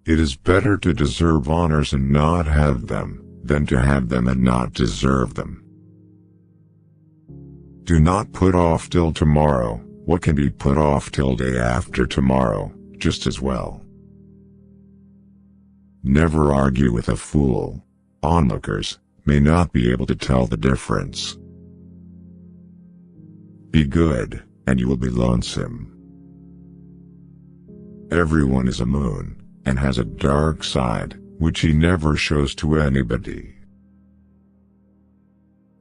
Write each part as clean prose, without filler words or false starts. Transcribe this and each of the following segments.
It is better to deserve honors and not have them, than to have them and not deserve them. Do not put off till tomorrow what can be put off till day after tomorrow, just as well. Never argue with a fool. Onlookers may not be able to tell the difference. Be good, and you will be lonesome. Everyone is a moon, and has a dark side, which he never shows to anybody.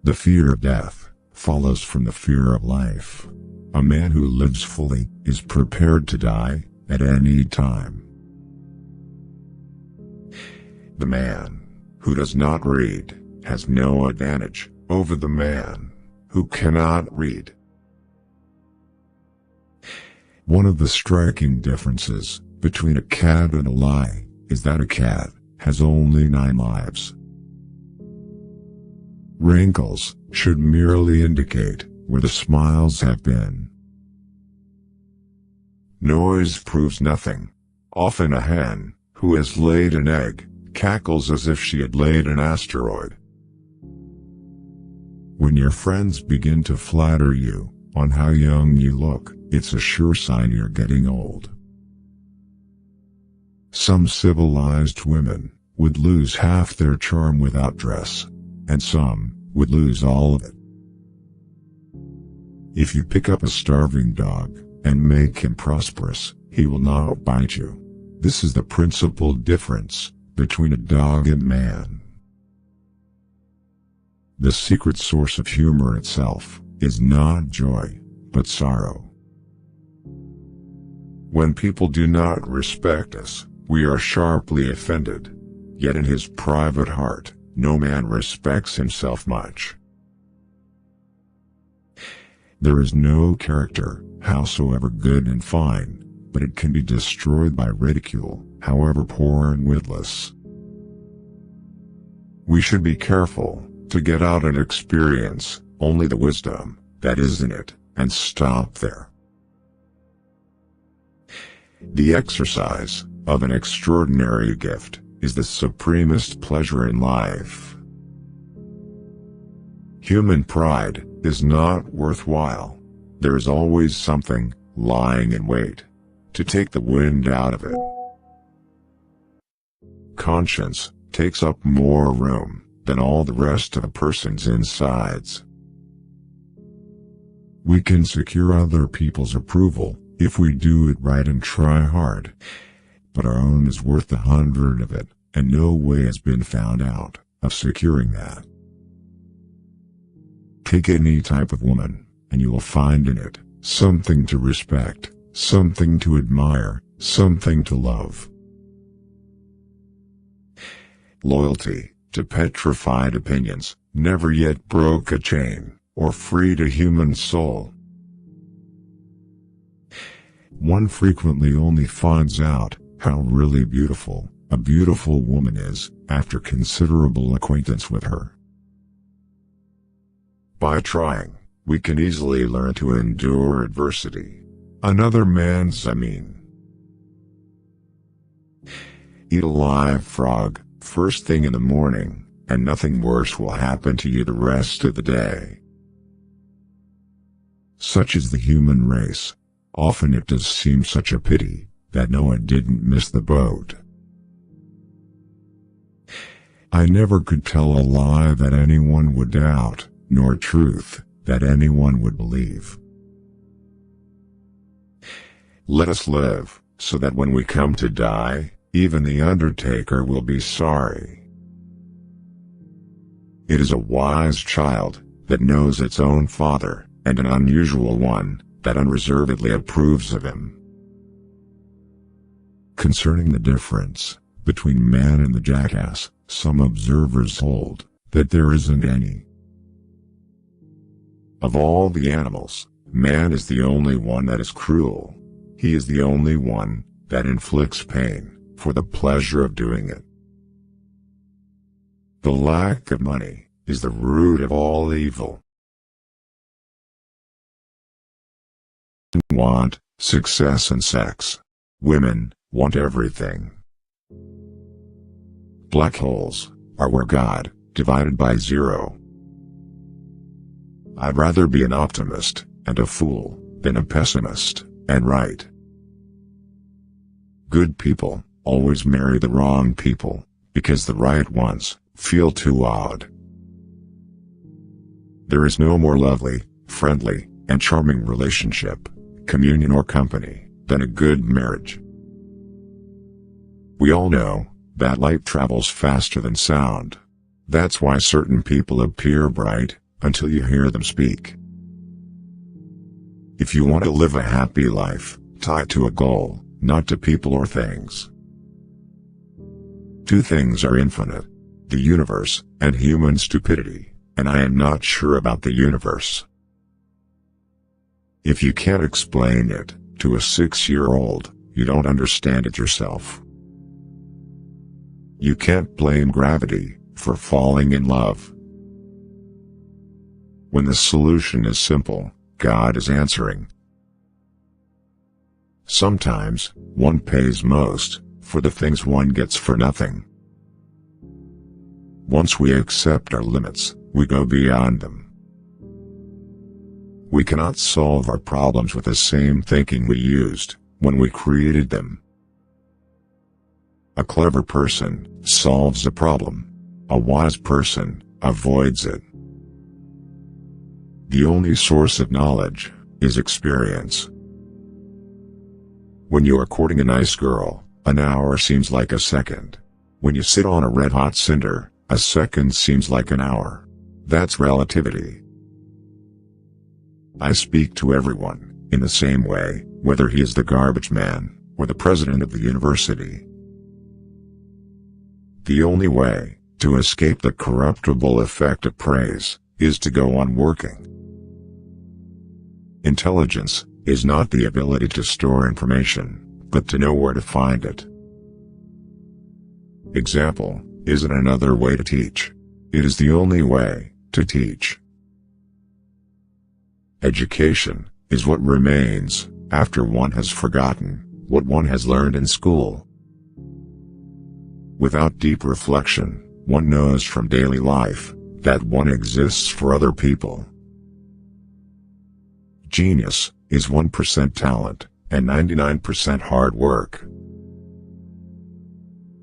The fear of death follows from the fear of life. A man who lives fully is prepared to die at any time. The man who does not read has no advantage over the man who cannot read. One of the striking differences between a cat and a lie is that a cat has only 9 lives. Wrinkles should merely indicate where the smiles have been. Noise proves nothing. Often a hen who has laid an egg cackles as if she had laid an asteroid. When your friends begin to flatter you on how young you look, it's a sure sign you're getting old. Some civilized women would lose half their charm without dress, and some would lose all of it. If you pick up a starving dog and make him prosperous, he will not bite you. This is the principal difference between a dog and man. The secret source of humor itself is not joy, but sorrow. When people do not respect us, we are sharply offended. Yet in his private heart, no man respects himself much. There is no character, howsoever good and fine, but it can be destroyed by ridicule, however poor and witless. We should be careful to get out and experience only the wisdom that is in it, and stop there. The exercise of an extraordinary gift is the supremest pleasure in life. Human pride is not worthwhile. There is always something lying in wait to take the wind out of it. Conscience takes up more room than all the rest of a person's insides. We can secure other people's approval if we do it right and try hard, but our own is worth 100 of it, and no way has been found out of securing that. Take any type of woman, and you will find in it something to respect, something to admire, something to love. Loyalty to petrified opinions never yet broke a chain or freed a human soul. One frequently only finds out how really beautiful a beautiful woman is after considerable acquaintance with her. By trying, we can easily learn to endure adversity. Another man's Eat a live frog first thing in the morning, and nothing worse will happen to you the rest of the day. Such is the human race. Often it does seem such a pity that Noah didn't miss the boat. I never could tell a lie that anyone would doubt, nor truth that anyone would believe. Let us live, so that when we come to die, even the undertaker will be sorry. It is a wise child that knows its own father, and an unusual one that unreservedly approves of him. Concerning the difference between man and the jackass, some observers hold that there isn't any. Of all the animals, man is the only one that is cruel. He is the only one that inflicts pain for the pleasure of doing it. The lack of money is the root of all evil. Want success and sex. Women want everything. Black holes are where God divided by zero. I'd rather be an optimist and a fool than a pessimist and right. Good people always marry the wrong people because the right ones feel too odd. There is no more lovely, friendly, and charming relationship, communion or company than a good marriage. We all know that light travels faster than sound. That's why certain people appear bright until you hear them speak. If you want to live a happy life, tie it to a goal, not to people or things. Two things are infinite: the universe and human stupidity, and I am not sure about the universe. If you can't explain it to a 6-year-old, you don't understand it yourself. You can't blame gravity for falling in love. When the solution is simple, God is answering. Sometimes, one pays most for the things one gets for nothing. Once we accept our limits, we go beyond them. We cannot solve our problems with the same thinking we used when we created them. A clever person solves a problem. A wise person avoids it. The only source of knowledge is experience. When you are courting a nice girl, an hour seems like a second. When you sit on a red-hot cinder, a second seems like an hour. That's relativity. I speak to everyone in the same way, whether he is the garbage man or the president of the university. The only way to escape the corruptible effect of praise is to go on working. Intelligence is not the ability to store information, but to know where to find it. Example isn't another way to teach. It is the only way to teach. Education is what remains after one has forgotten what one has learned in school. Without deep reflection, one knows from daily life that one exists for other people. Genius is 1% talent and 99% hard work.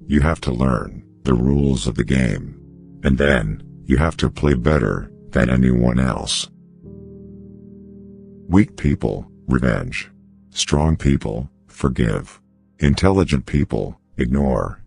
You have to learn the rules of the game, and then you have to play better than anyone else. Weak people, revenge. Strong people, forgive. Intelligent people, ignore.